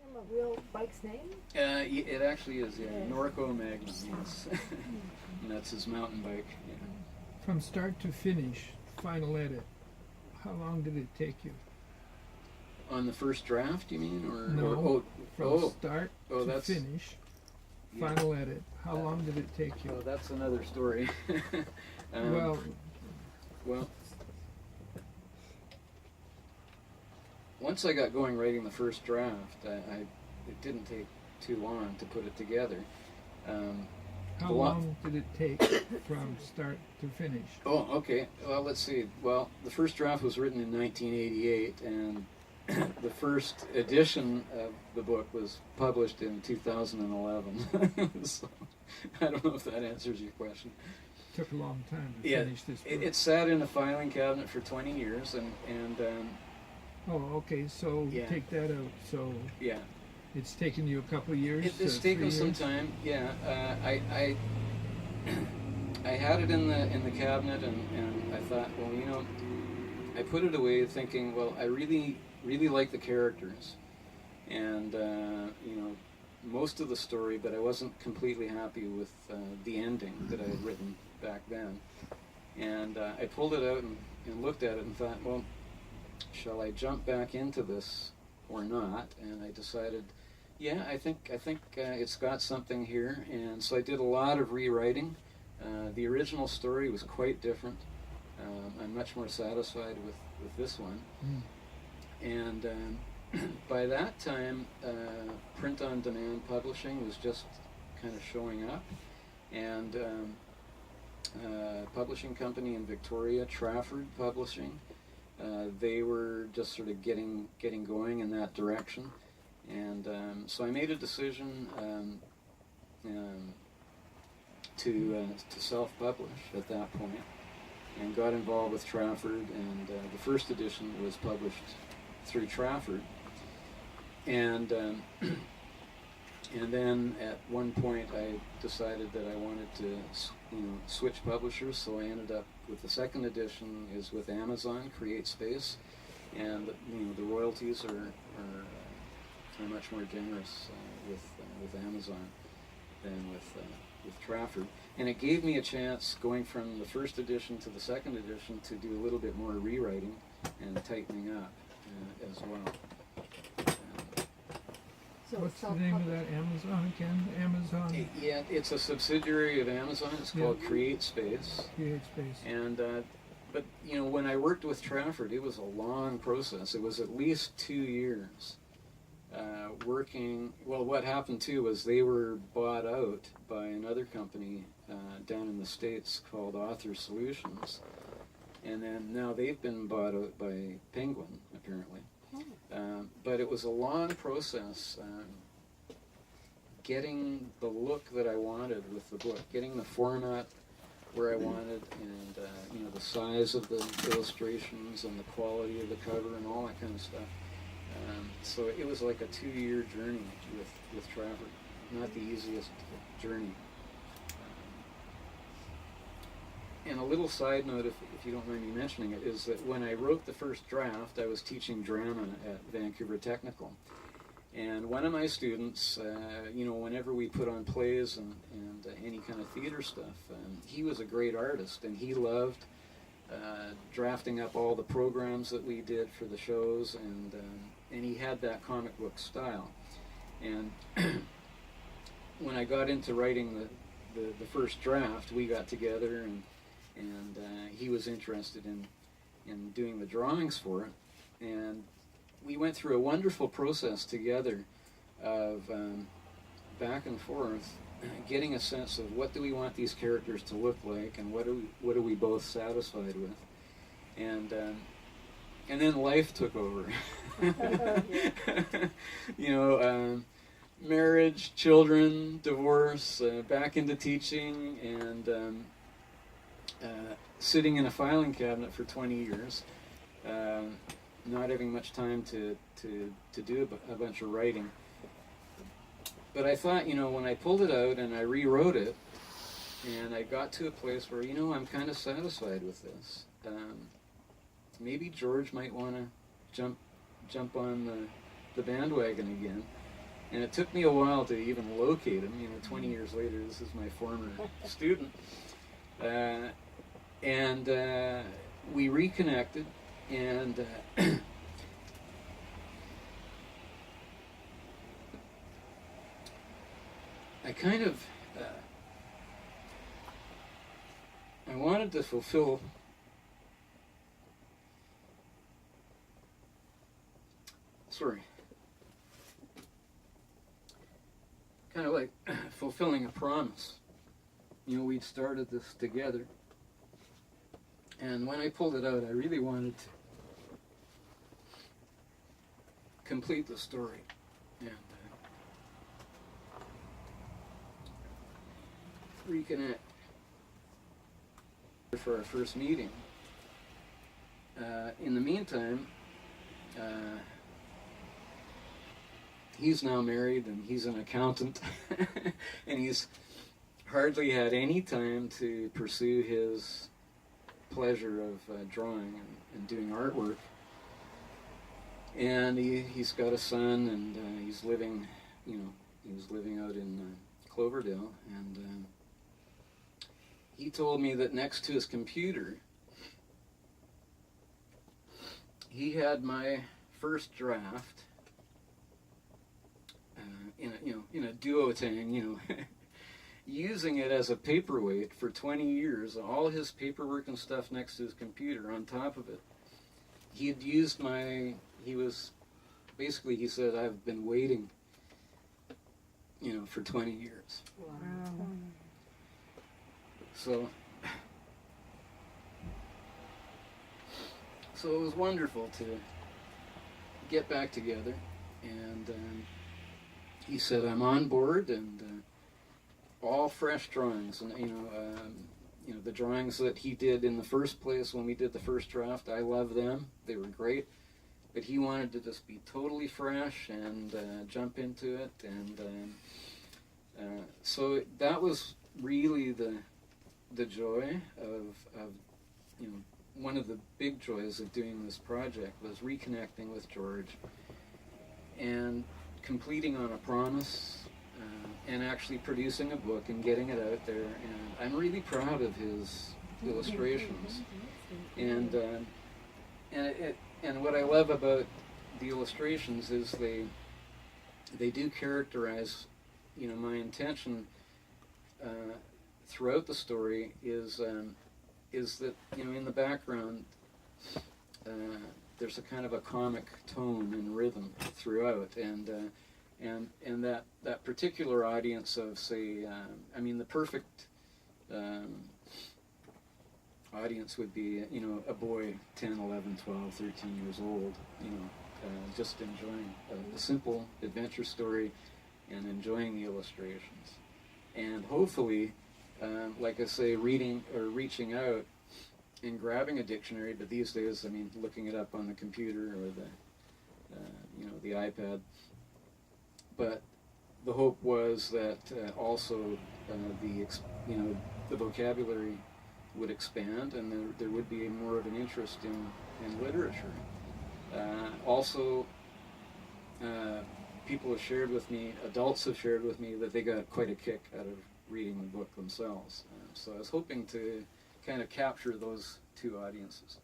From a real bike's name? It actually is, yeah. Yes. Norco Magnum, yes. And that's his mountain bike. Yeah. From start to finish, final edit, how long did it take you? On the first draft, you mean, or No, or, from start to that's finish, yeah. final edit, how long did it take you? Oh, that's another story. Well, well, once I got going writing the first draft, it didn't take too long to put it together. how long did it take from start to finish? Oh, okay. Well, let's see. Well, the first draft was written in 1988, and the first edition of the book was published in 2011. So I don't know if that answers your question. Took a long time to Yeah, finish this book. it sat in a filing cabinet for 20 years, and Oh, okay, so Yeah. take that out. So yeah, it's taken you a couple of years? it's 3 taken some years? time. Yeah, I had it in the cabinet, and I thought, well, you know, I put it away thinking, well, I really like the characters, and you know, most of the story, but I wasn't completely happy with the ending that I had written back then. And I pulled it out and looked at it and thought, well, shall I jump back into this or not? And I decided, yeah, I think it's got something here. And so I did a lot of rewriting. The original story was quite different. I'm much more satisfied with this one. Mm. And by that time, print-on-demand publishing was just kind of showing up. And publishing company in Victoria, Trafford Publishing, they were just sort of getting going in that direction. And so I made a decision to self-publish at that point, and got involved with Trafford, and the first edition was published through Trafford, and then at one point I decided that I wanted to switch publishers, so I ended up with the second edition is with Amazon, Create Space, and the royalties are much more generous with Amazon than with Trafford. And it gave me a chance, going from the first edition to the second edition, to do a little bit more rewriting and tightening up as well. So What's the name of that Amazon again? Amazon Yeah, it's a subsidiary of Amazon. It's called Create Space. Create Space. And but when I worked with Trafford, it was a long process. It was at least 2 years working. Well, what happened too was they were bought out by another company down in the States called Author Solutions, and then now they've been bought out by Penguin, apparently. But it was a long process getting the look that I wanted with the book, getting the format where I wanted, and the size of the illustrations and the quality of the cover and all that kind of stuff. So it was like a 2-year journey with Trafford. Not the easiest journey. And a little side note, if you don't mind me mentioning it, is that when I wrote the first draft, I was teaching drama at Vancouver Technical. And one of my students, whenever we put on plays and any kind of theater stuff, he was a great artist, and he loved drafting up all the programs that we did for the shows, and he had that comic book style. And when I got into writing the first draft, we got together, and he was interested in doing the drawings for it, and we went through a wonderful process together of back and forth, getting a sense of what do we want these characters to look like, and what are we both satisfied with, and then life took over. Marriage, children, divorce, back into teaching, and sitting in a filing cabinet for 20 years, not having much time to do a bunch of writing. But I thought, when I pulled it out and I rewrote it, and I got to a place where, I'm kind of satisfied with this. Maybe George might want to jump on the bandwagon again. And it took me a while to even locate him. 20 years later, this is my former student. And we reconnected, and I kind of, I wanted to fulfill kind of like fulfilling a promise. We'd started this together, and when I pulled it out, I really wanted to complete the story, and reconnect for our first meeting. In the meantime, he's now married, and he's an accountant, and he's hardly had any time to pursue his pleasure of drawing and doing artwork. And he's got a son, and he's living, he was living out in Cloverdale, and he told me that next to his computer, he had my first draft in a duotang, using it as a paperweight for 20 years. All his paperwork and stuff next to his computer. On top of it, he had used he said, I've been waiting, for 20 years. Wow. So it was wonderful to get back together, and he said, I'm on board, and all fresh drawings, and the drawings that he did in the first place when we did the first draft, I love them. They were great, but he wanted to just be totally fresh and jump into it, and so that was really the joy of one of the big joys of doing this project was reconnecting with George and completing on a promise, and actually producing a book and getting it out there. And I'm really proud of his illustrations. And what I love about the illustrations is they do characterize, my intention throughout the story is that in the background there's a kind of a comic tone and rhythm throughout, and that particular audience of, say, the perfect audience would be a boy 10, 11, 12, 13 years old, just enjoying a simple adventure story and enjoying the illustrations, and hopefully, like I say, reading or reaching out and grabbing a dictionary, but these days, looking it up on the computer or the iPad. But the hope was that also the vocabulary would expand, and there would be more of an interest in literature. Also, people have shared with me, adults have shared with me, that they got quite a kick out of reading the book themselves. So I was hoping to kind of capture those two audiences.